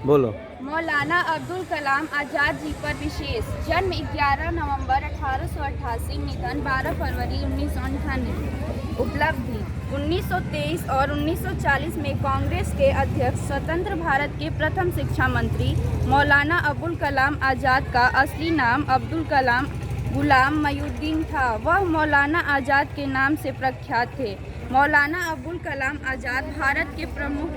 बोलो। मौलाना अब्दुल कलाम आज़ाद जी पर विशेष। जन्म 11 नवंबर 1888, निधन 12 फरवरी 1998। उपलब्धि 1923 और 1940 में कांग्रेस के अध्यक्ष, स्वतंत्र भारत के प्रथम शिक्षा मंत्री मौलाना अबुल कलाम आज़ाद का असली नाम अब्दुल कलाम गुलाम मोहिउद्दीन था। वह मौलाना आज़ाद के नाम से प्रख्यात थे। मौलाना अबुल कलाम आज़ाद भारत के प्रमुख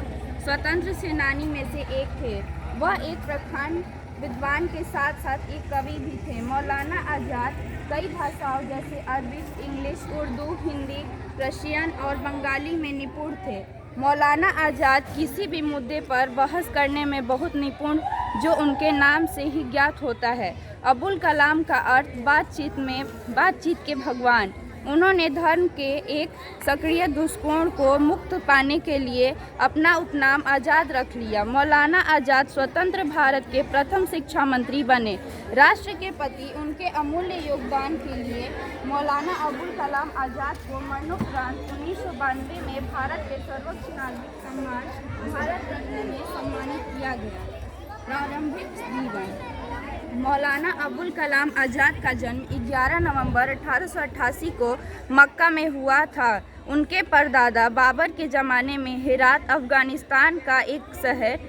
स्वतंत्र सेनानी में से एक थे। वह एक प्रखर विद्वान के साथ साथ एक कवि भी थे। मौलाना आज़ाद कई भाषाओं जैसे Arabic, English, Urdu, Hindi, Russian और बंगाली में निपुण थे। मौलाना आज़ाद किसी भी मुद्दे पर बहस करने में बहुत निपुण, जो उनके नाम से ही ज्ञात होता है। अबुल कलाम का अर्थ बातचीत के भगवान। उन्होंने धर्म के एक सक्रिय दृष्टिकोण को मुक्त पाने के लिए अपना उपनाम आज़ाद रख लिया। मौलाना आज़ाद स्वतंत्र भारत के प्रथम शिक्षा मंत्री बने। राष्ट्र के प्रति उनके अमूल्य योगदान के लिए मौलाना अबुल कलाम आज़ाद को मरणोपरांत 1992 में भारत के सर्वोच्च नागरिक सम्मान भारत रत्न में सम्मानित किया गया। प्रारंभिक जीवन। मौलाना अबुल कलाम आज़ाद का जन्म 11 नवंबर 1888 को मक्का में हुआ था। उनके परदादा बाबर के ज़माने में हेरात, अफ़गानिस्तान का एक शहर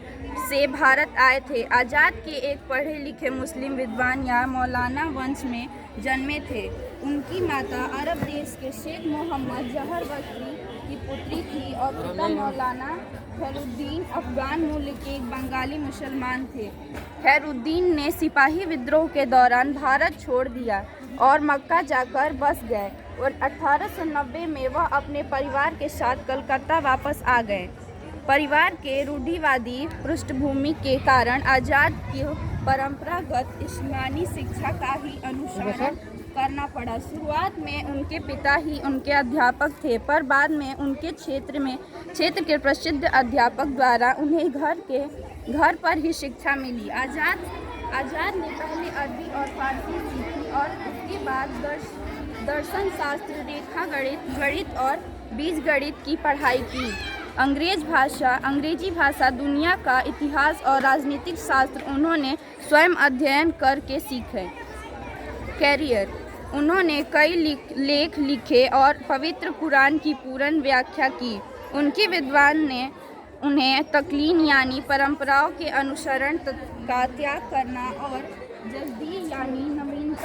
से भारत आए थे। आज़ाद के एक पढ़े लिखे मुस्लिम विद्वान या मौलाना वंश में जन्मे थे। उनकी माता अरब देश के शेख मोहम्मद जहर बख्शी की पुत्री थी और पिता मौलाना खैरुद्दीन अफ़गान मूल के एक बंगाली मुसलमान थे। खैरुद्दीन ने सिपाही विद्रोह के दौरान भारत छोड़ दिया और मक्का जाकर बस गए और 1890 में वह अपने परिवार के साथ कलकत्ता वापस आ गए। परिवार के रूढ़िवादी पृष्ठभूमि के कारण आज़ाद को परंपरागत इस्लामी शिक्षा का ही अनुसरण करना पड़ा। शुरुआत में उनके पिता ही उनके अध्यापक थे, पर बाद में उनके क्षेत्र के प्रसिद्ध अध्यापक द्वारा उन्हें घर पर ही शिक्षा मिली। आज़ाद ने पहले अरबी और फारसी सीखी और उसके बाद दर्शन शास्त्र, रेखा गणित और बीजगणित की पढ़ाई की। अंग्रेजी भाषा, दुनिया का इतिहास और राजनीतिक शास्त्र उन्होंने स्वयं अध्ययन करके सीखे। कैरियर। उन्होंने कई लेख लिखे और पवित्र कुरान की पूर्ण व्याख्या की। उनके विद्वान ने उन्हें तकलीन यानी परंपराओं के अनुसरण का त्याग करना और जद्दी यानी